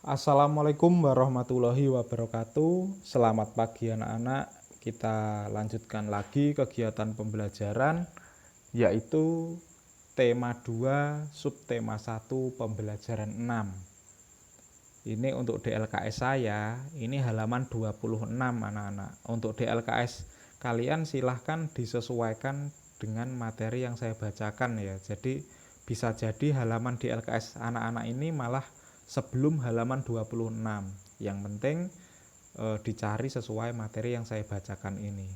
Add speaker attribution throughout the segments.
Speaker 1: Assalamualaikum warahmatullahi wabarakatuh. Selamat pagi anak-anak. Kita lanjutkan lagi kegiatan pembelajaran yaitu tema 2 subtema 1 pembelajaran 6. Ini untuk DLKS saya, ini halaman 26 anak-anak. Untuk DLKS kalian silahkan disesuaikan dengan materi yang saya bacakan ya. Jadi bisa jadi halaman DLKS anak-anak ini malah sebelum halaman 26. Yang penting dicari sesuai materi yang saya bacakan ini.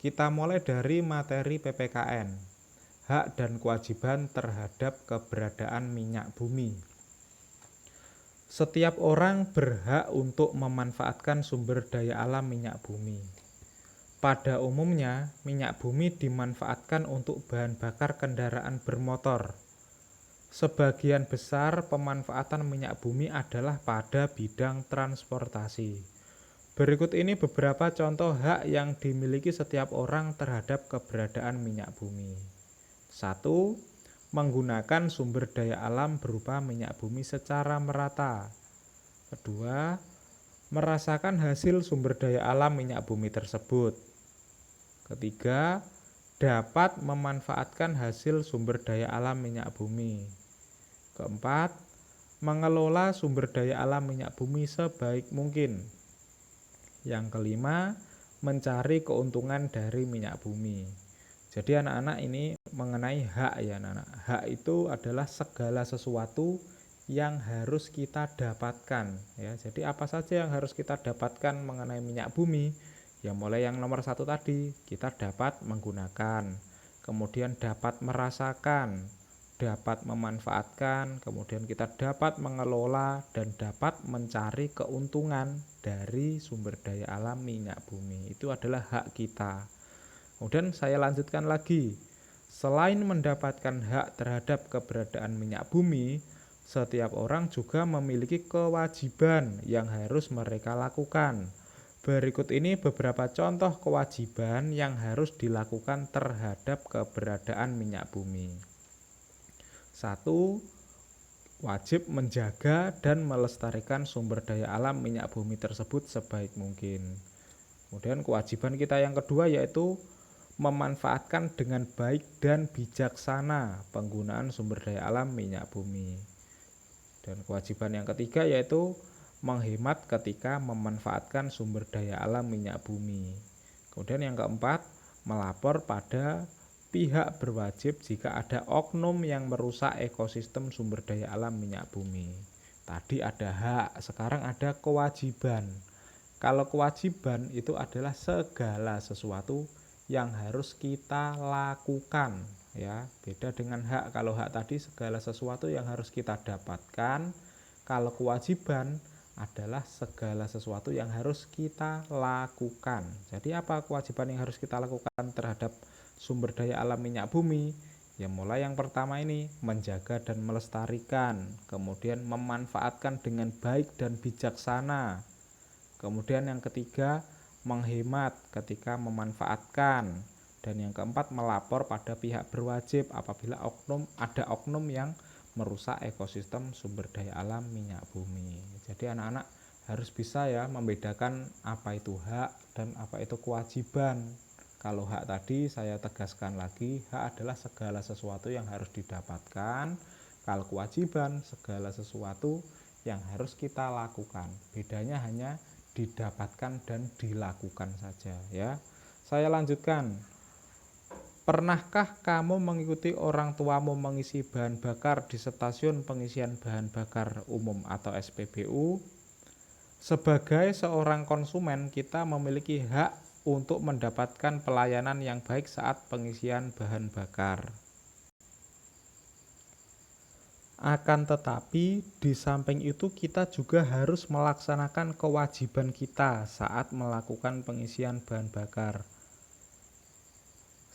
Speaker 1: Kita mulai dari materi PPKN, hak dan kewajiban terhadap keberadaan minyak bumi. Setiap orang berhak untuk memanfaatkan sumber daya alam minyak bumi. Pada umumnya, minyak bumi dimanfaatkan untuk bahan bakar kendaraan bermotor. Sebagian besar pemanfaatan minyak bumi adalah pada bidang transportasi. Berikut ini beberapa contoh hak yang dimiliki setiap orang terhadap keberadaan minyak bumi. 1. Menggunakan sumber daya alam berupa minyak bumi secara merata. 2. Merasakan hasil sumber daya alam minyak bumi tersebut. 3. Dapat memanfaatkan hasil sumber daya alam minyak bumi. 4. Mengelola sumber daya alam minyak bumi sebaik mungkin. Yang kelima, mencari keuntungan dari minyak bumi. Jadi anak-anak ini mengenai hak ya anak-anak. Hak itu adalah segala sesuatu yang harus kita dapatkan ya. Jadi apa saja yang harus kita dapatkan mengenai minyak bumi? Ya mulai yang nomor 1 tadi, kita dapat menggunakan, kemudian dapat merasakan, dapat memanfaatkan, kemudian kita dapat mengelola dan dapat mencari keuntungan dari sumber daya alam minyak bumi. Itu adalah hak kita. Kemudian saya lanjutkan lagi. Selain mendapatkan hak terhadap keberadaan minyak bumi, setiap orang juga memiliki kewajiban yang harus mereka lakukan. Berikut ini beberapa contoh kewajiban yang harus dilakukan terhadap keberadaan minyak bumi. 1. Wajib menjaga dan melestarikan sumber daya alam minyak bumi tersebut sebaik mungkin. Kemudian kewajiban kita yang kedua yaitu memanfaatkan dengan baik dan bijaksana penggunaan sumber daya alam minyak bumi. Dan kewajiban yang ketiga yaitu menghemat ketika memanfaatkan sumber daya alam minyak bumi. Kemudian yang keempat, melapor pada pihak berwajib jika ada oknum yang merusak ekosistem sumber daya alam minyak bumi. Tadi ada hak, sekarang ada kewajiban. Kalau kewajiban itu adalah segala sesuatu yang harus kita lakukan ya. Beda dengan hak. Kalau hak tadi segala sesuatu yang harus kita dapatkan. Kalau kewajiban adalah segala sesuatu yang harus kita lakukan. Jadi apa kewajiban yang harus kita lakukan terhadap sumber daya alam minyak bumi? Ya mulai yang pertama ini menjaga dan melestarikan, kemudian memanfaatkan dengan baik dan bijaksana. Kemudian yang ketiga menghemat ketika memanfaatkan, dan yang keempat melapor pada pihak berwajib apabila ada oknum yang merusak ekosistem sumber daya alam minyak bumi. Jadi anak-anak harus bisa ya membedakan apa itu hak dan apa itu kewajiban. Kalau hak tadi saya tegaskan lagi, hak adalah segala sesuatu yang harus didapatkan. Kalau kewajiban segala sesuatu yang harus kita lakukan. Bedanya hanya didapatkan dan dilakukan saja ya. Saya lanjutkan. Pernahkah kamu mengikuti orang tuamu mengisi bahan bakar di stasiun pengisian bahan bakar umum atau SPBU? Sebagai seorang konsumen, kita memiliki hak untuk mendapatkan pelayanan yang baik saat pengisian bahan bakar. Akan tetapi, di samping itu kita juga harus melaksanakan kewajiban kita saat melakukan pengisian bahan bakar.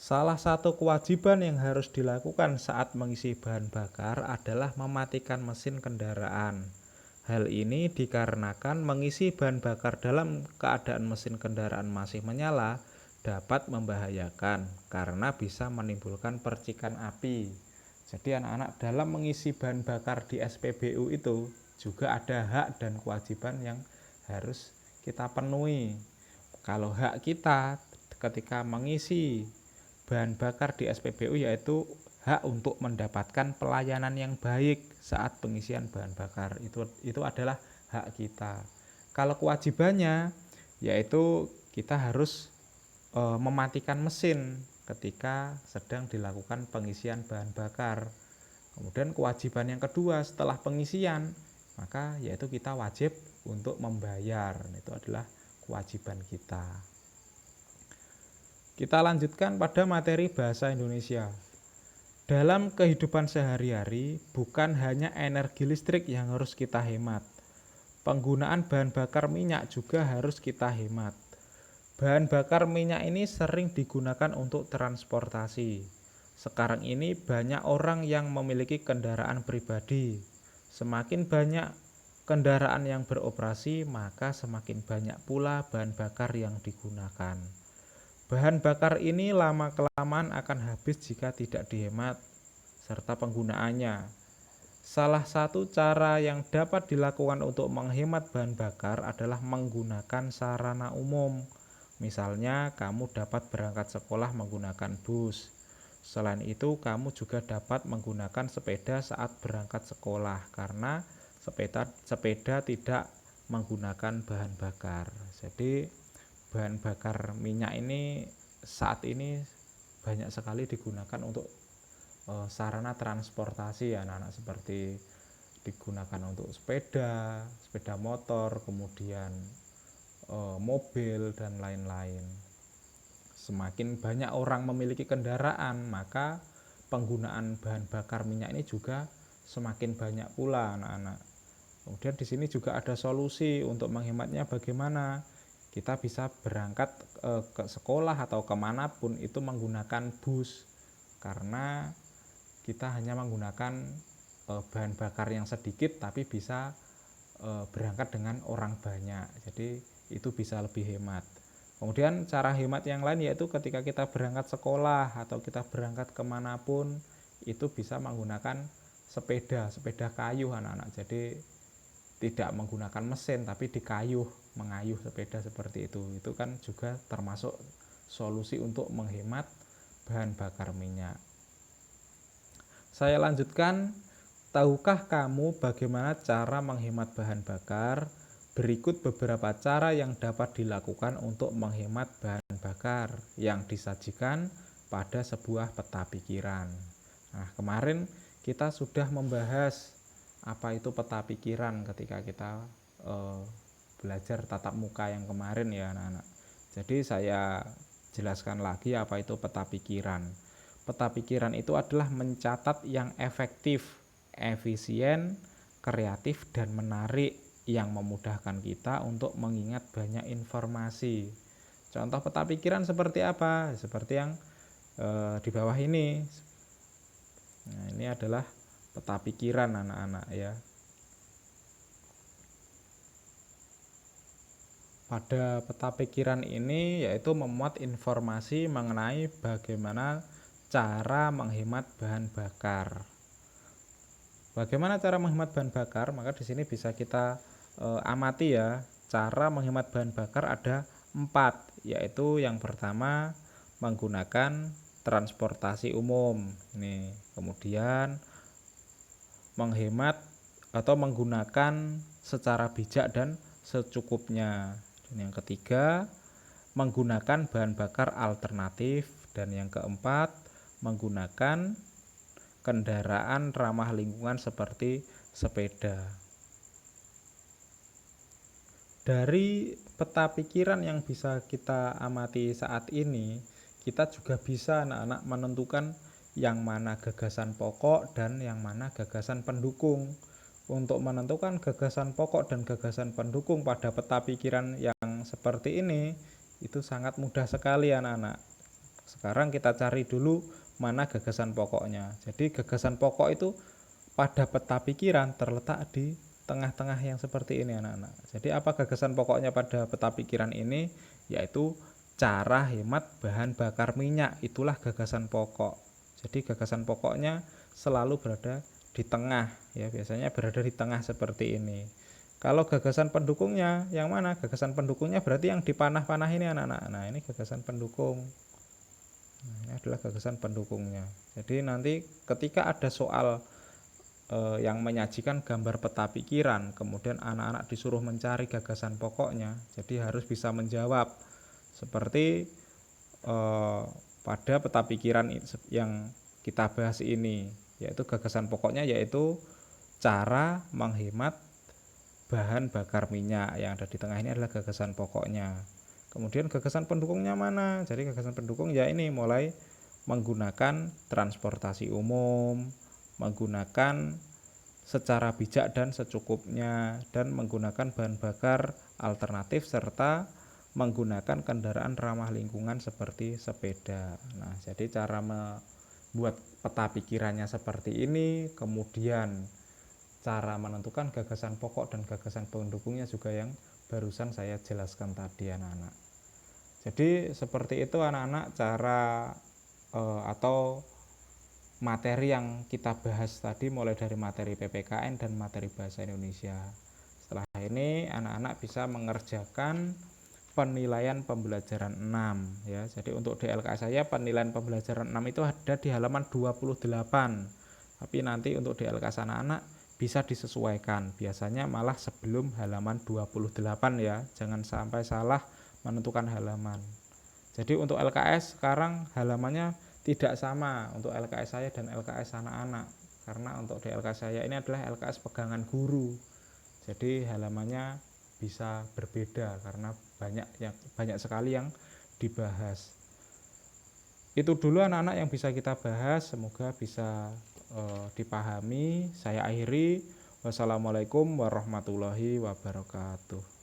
Speaker 1: Salah satu kewajiban yang harus dilakukan saat mengisi bahan bakar adalah mematikan mesin kendaraan. Hal ini dikarenakan mengisi bahan bakar dalam keadaan mesin kendaraan masih menyala dapat membahayakan karena bisa menimbulkan percikan api. Jadi anak-anak dalam mengisi bahan bakar di SPBU itu juga ada hak dan kewajiban yang harus kita penuhi. Kalau hak kita ketika mengisi bahan bakar di SPBU yaitu hak untuk mendapatkan pelayanan yang baik saat pengisian bahan bakar. Itu adalah hak kita. Kalau kewajibannya yaitu kita harus mematikan mesin ketika sedang dilakukan pengisian bahan bakar. Kemudian kewajiban yang kedua setelah pengisian, maka yaitu kita wajib untuk membayar. Itu adalah kewajiban kita. Kita lanjutkan pada materi bahasa Indonesia. Dalam kehidupan sehari-hari, bukan hanya energi listrik yang harus kita hemat. Penggunaan bahan bakar minyak juga harus kita hemat. Bahan bakar minyak ini sering digunakan untuk transportasi. Sekarang ini banyak orang yang memiliki kendaraan pribadi. Semakin banyak kendaraan yang beroperasi, maka semakin banyak pula bahan bakar yang digunakan. Bahan bakar ini lama-kelamaan akan habis jika tidak dihemat, serta penggunaannya. Salah satu cara yang dapat dilakukan untuk menghemat bahan bakar adalah menggunakan sarana umum. Misalnya, kamu dapat berangkat sekolah menggunakan bus. Selain itu, kamu juga dapat menggunakan sepeda saat berangkat sekolah karena sepeda tidak menggunakan bahan bakar. Jadi, bahan bakar minyak ini saat ini banyak sekali digunakan untuk sarana transportasi ya anak-anak, seperti digunakan untuk sepeda motor, kemudian mobil dan lain-lain. Semakin banyak orang memiliki kendaraan, maka penggunaan bahan bakar minyak ini juga semakin banyak pula anak-anak. Kemudian di sini juga ada solusi untuk menghematnya bagaimana. Kita bisa berangkat ke sekolah atau kemanapun itu menggunakan bus, karena kita hanya menggunakan bahan bakar yang sedikit tapi bisa berangkat dengan orang banyak. Jadi itu bisa lebih hemat. Kemudian cara hemat yang lain yaitu ketika kita berangkat sekolah atau kita berangkat kemanapun itu bisa menggunakan sepeda kayu anak-anak. Jadi tidak menggunakan mesin tapi dikayuh, mengayuh sepeda seperti itu. Itu kan juga termasuk solusi untuk menghemat bahan bakar minyak. Saya lanjutkan. Tahukah kamu bagaimana cara menghemat bahan bakar? Berikut beberapa cara yang dapat dilakukan untuk menghemat bahan bakar yang disajikan pada sebuah peta pikiran. Nah, kemarin kita sudah membahas apa itu peta pikiran ketika kita belajar tatap muka yang kemarin ya anak-anak. Jadi saya jelaskan lagi apa itu peta pikiran. Peta pikiran itu adalah mencatat yang efektif, efisien, kreatif, dan menarik yang memudahkan kita untuk mengingat banyak informasi. Contoh peta pikiran seperti apa? Seperti yang di bawah ini. Nah, ini adalah peta pikiran anak-anak ya. Pada peta pikiran ini yaitu memuat informasi mengenai bagaimana cara menghemat bahan bakar. Bagaimana cara menghemat bahan bakar? Maka di sini bisa kita amati ya. Cara menghemat bahan bakar ada 4, yaitu yang pertama menggunakan transportasi umum. Nih, kemudian menghemat atau menggunakan secara bijak dan secukupnya. Dan yang ketiga, menggunakan bahan bakar alternatif, dan yang keempat, menggunakan kendaraan ramah lingkungan seperti sepeda. Dari peta pikiran yang bisa kita amati saat ini, kita juga bisa anak-anak menentukan yang mana gagasan pokok dan yang mana gagasan pendukung. Untuk menentukan gagasan pokok dan gagasan pendukung pada peta pikiran yang seperti ini, itu sangat mudah sekali anak-anak. Sekarang kita cari dulu mana gagasan pokoknya. Jadi gagasan pokok itu pada peta pikiran terletak di tengah-tengah yang seperti ini anak-anak. Jadi apa gagasan pokoknya pada peta pikiran ini? Yaitu cara hemat bahan bakar minyak. Itulah gagasan pokok. Jadi gagasan pokoknya selalu berada di tengah ya, biasanya berada di tengah seperti ini. Kalau gagasan pendukungnya yang mana? Gagasan pendukungnya berarti yang dipanah-panah ini anak-anak. Nah, ini gagasan pendukung. Nah, ini adalah gagasan pendukungnya. Jadi nanti ketika ada soal yang menyajikan gambar peta pikiran, kemudian anak-anak disuruh mencari gagasan pokoknya, jadi harus bisa menjawab seperti pada peta pikiran yang kita bahas ini, yaitu gagasan pokoknya yaitu cara menghemat bahan bakar minyak. Yang ada di tengah ini adalah gagasan pokoknya. Kemudian gagasan pendukungnya mana? Jadi gagasan pendukung ya ini, mulai menggunakan transportasi umum, menggunakan secara bijak dan secukupnya, dan menggunakan bahan bakar alternatif, serta menggunakan kendaraan ramah lingkungan seperti sepeda. Nah, jadi cara membuat peta pikirannya seperti ini, kemudian cara menentukan gagasan pokok dan gagasan pendukungnya juga yang barusan saya jelaskan tadi anak-anak. Jadi seperti itu anak-anak cara atau materi yang kita bahas tadi, mulai dari materi PPKN dan materi bahasa Indonesia. Setelah ini anak-anak bisa mengerjakan penilaian pembelajaran 6 ya. Jadi untuk DLKS saya penilaian pembelajaran 6 itu ada di halaman 28. Tapi nanti untuk DLKS anak-anak bisa disesuaikan. Biasanya malah sebelum halaman 28 ya. Jangan sampai salah menentukan halaman. Jadi untuk LKS sekarang halamannya tidak sama untuk LKS saya dan LKS anak-anak, karena untuk di LKS saya ini adalah LKS pegangan guru, jadi halamannya bisa berbeda karena banyak sekali yang dibahas. Itu dulu anak-anak yang bisa kita bahas, semoga bisa dipahami. Saya akhiri, wassalamualaikum warahmatullahi wabarakatuh.